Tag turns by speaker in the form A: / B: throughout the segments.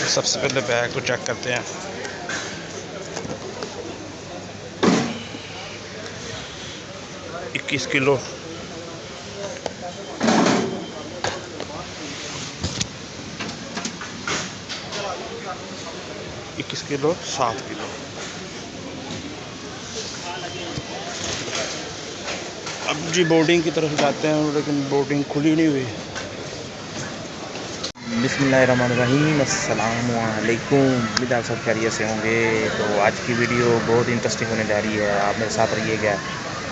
A: सबसे पहले बैग को चेक करते हैं। इक्कीस किलो 7 किलो। अब जी बोर्डिंग की तरफ जाते हैं, लेकिन बोर्डिंग खुली नहीं हुई। बिस्मिल्लाहिर्रहमानिर्रहीम, अस्सलाम वालेकुम। उम्मीद आप सब खैरियत से होंगे। तो आज की वीडियो बहुत इंटरेस्टिंग होने जा रही है, आप मेरे साथ रहिएगा।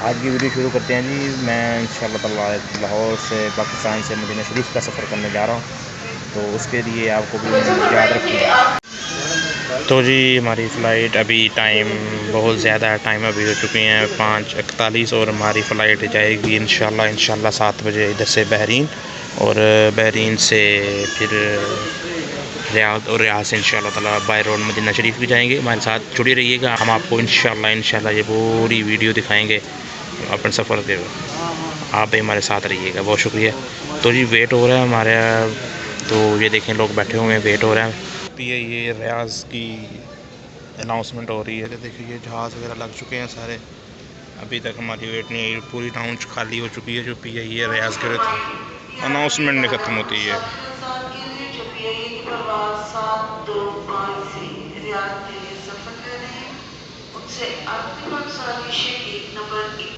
A: आज की वीडियो शुरू करते हैं जी। मैं इंशाअल्लाह ताला लाहौर से पाकिस्तान से मदीना शरीफ का सफ़र करने जा रहा हूँ, तो उसके लिए आपको भी याद रखूँगा। तो जी हमारी फ़्लाइट अभी टाइम बहुत ज़्यादा है, टाइम अभी हो चुके हैं 5:41 और हमारी फ़्लाइट जाएगी इंशाल्लाह 7 बजे इधर से बहरीन, और बहरीन से फिर रियाद, और रियाद से इंशाल्लाह ताला बाय रोड मदीना शरीफ भी जाएंगे। हमारे साथ जुड़े रहिएगा, हम आपको इंशाल्लाह ये पूरी वीडियो दिखाएंगे अपने सफ़र के। आप भी हमारे साथ रहिएगा, बहुत शुक्रिया। तो जी वेट हो रहा है हमारे, तो ये देखें लोग बैठे हुए हैं, वेट हो रहा है। ये रियाज की अनाउंसमेंट हो रही है। देखिए ये जहाज़ वगैरह लग चुके हैं सारे, अभी तक हमारी वेट नहीं आई। पूरी लाउंज खाली हो चुकी है। जो PIE है रियाज के अनाउंसमेंट नहीं ख़त्म होती है। उनसे अंतिम नंबर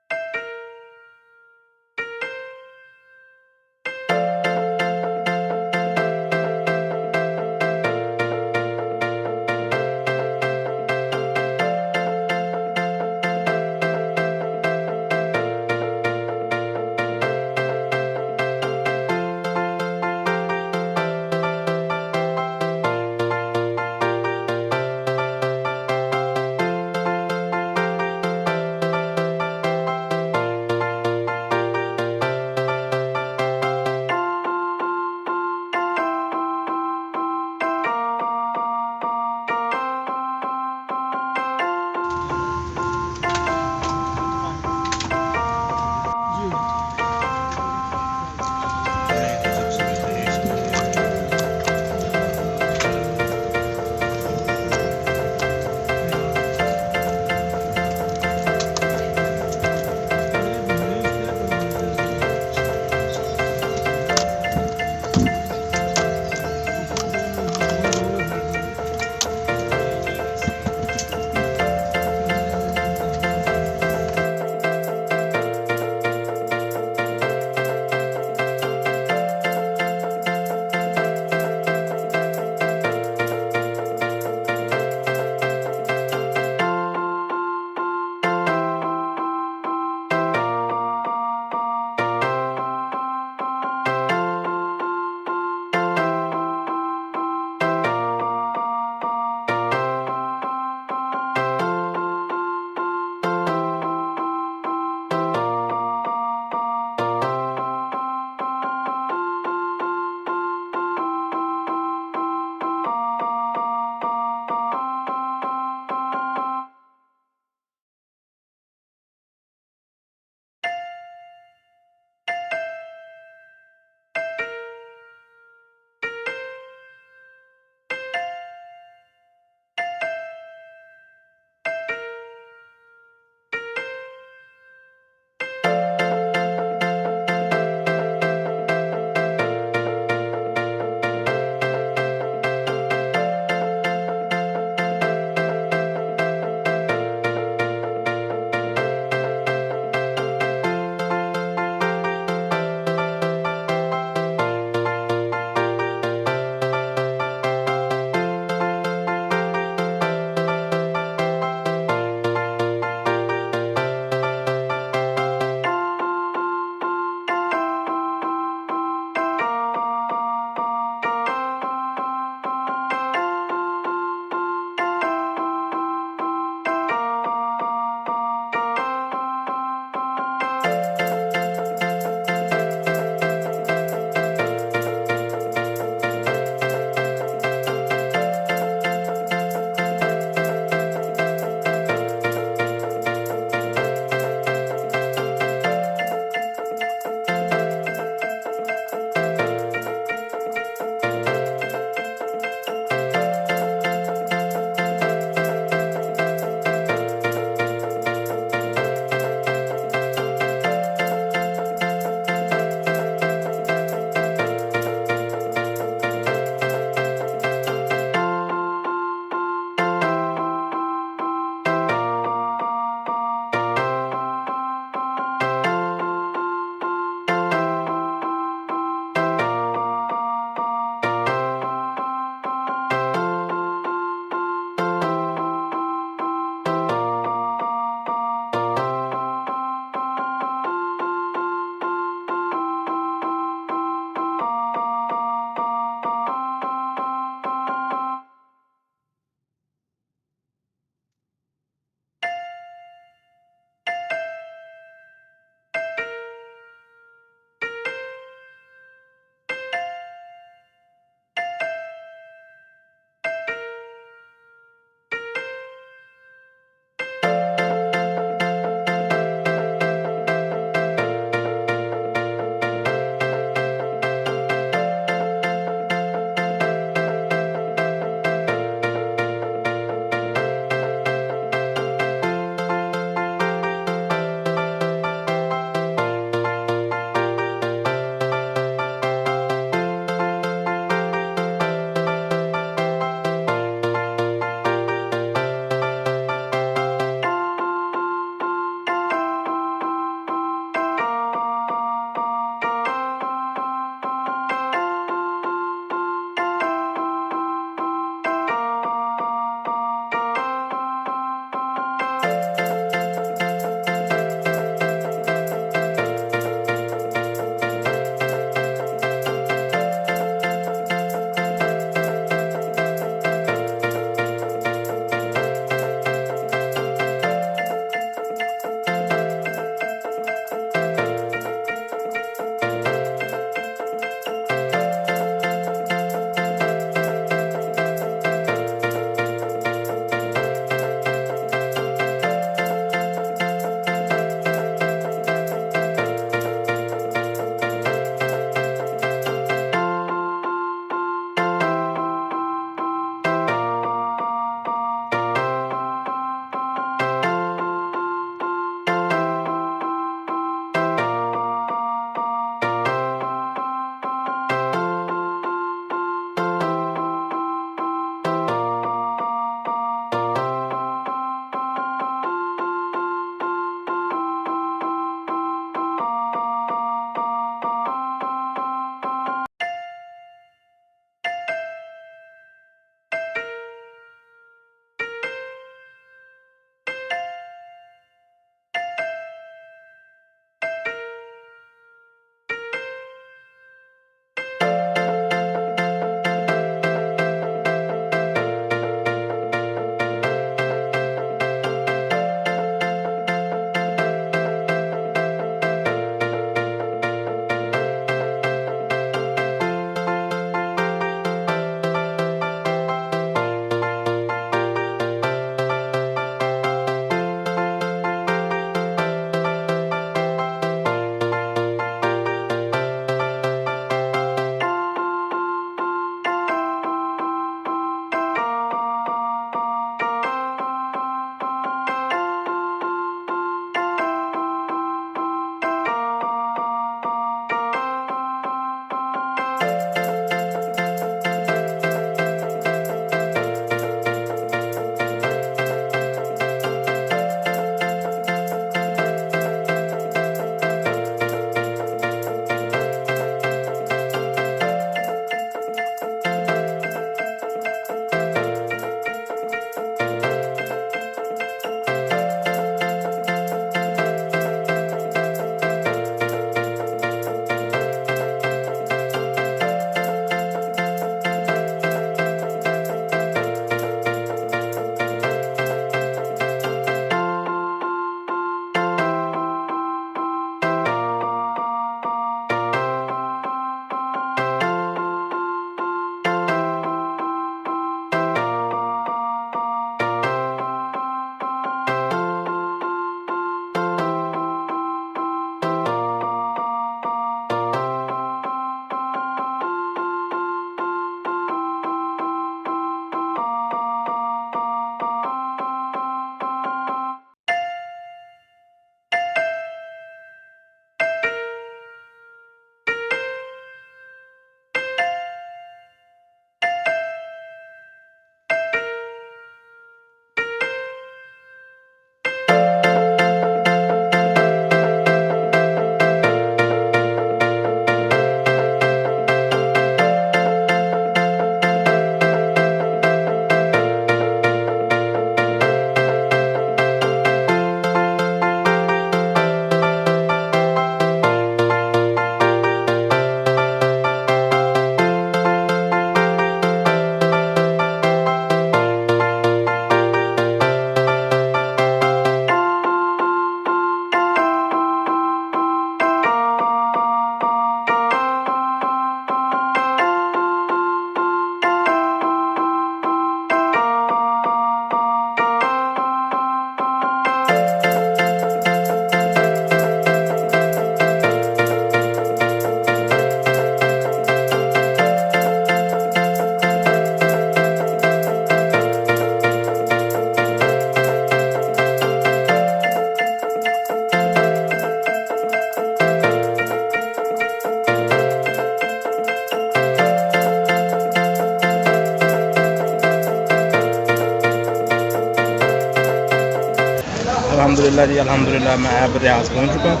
A: अल्हम्दुलिल्लाह जी, अल्हम्दुलिल्लाह मैं अब रियाज़ पहुंच चुका हूँ।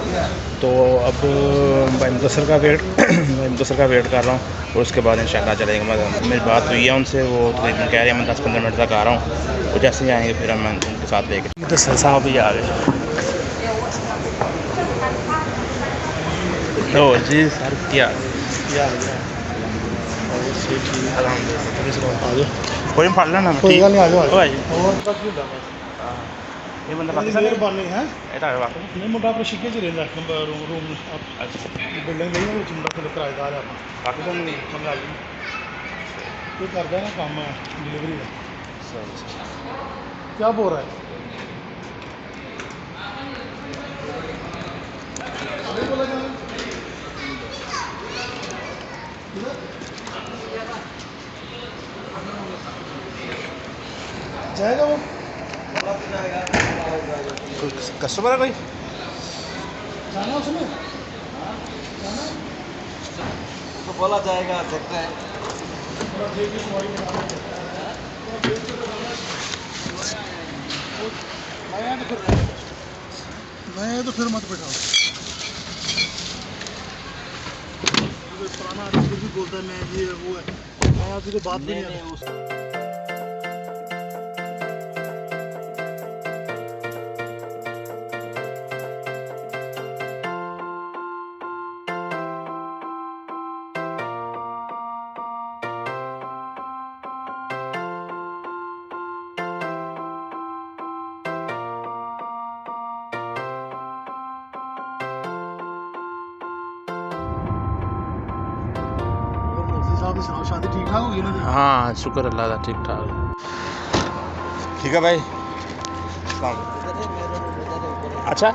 A: तो अब भाई मुदस्सर का वेट भाई मुदस्सर का वेट कर रहा हूँ और उसके बाद इंशाल्लाह चलेंगे। मेरी बात हुई है उनसे, वो तकरीबन कह रहे हैं मैं 10-15 मिनट तक आ रहा हूँ। वो जैसे ही आएँगे फिर हम उनके साथ लेके मुदस्सर साहब भी आ गए। तो जी सर क्या कोई पढ़ लेना
B: कोई गल नहीं, आ जाओ
A: भाई
B: और तक ही दबा
A: ये बंदा
B: बड़ी
A: पाकिस्तानी
B: मेहरबानी है।
A: ਇਹ ਤੁਹਾਡੇ ਵਾਕਈ
B: नहीं मुंडा अपने शिके च रहिंदा रूम बिल्डिंग गई वो मुंडा थोड़ा किराएदार है अपना
A: पाकिस्तानी
B: बंगाली कोई करदा ना काम डिलीवरी का। क्या बोल रहा है? अभी बोला जाना जाएगा वो
A: कस्टमर है कोई
B: जाना उसने जाना
C: तो बोला जाएगा देखते हैं।
B: थोड़ा देर की सवारी बना मैं तो फिर मत बैठाओ। पुराना आदमी भी बोलता है मैं ये वो है, मैं आदमी को बात भी नहीं है। साहब सुनाओ, शादी ठीक ठाक होगी ना?
A: हाँ शुक्र अल्लाह का ठीक ठाक। ठीक है भाई, अच्छा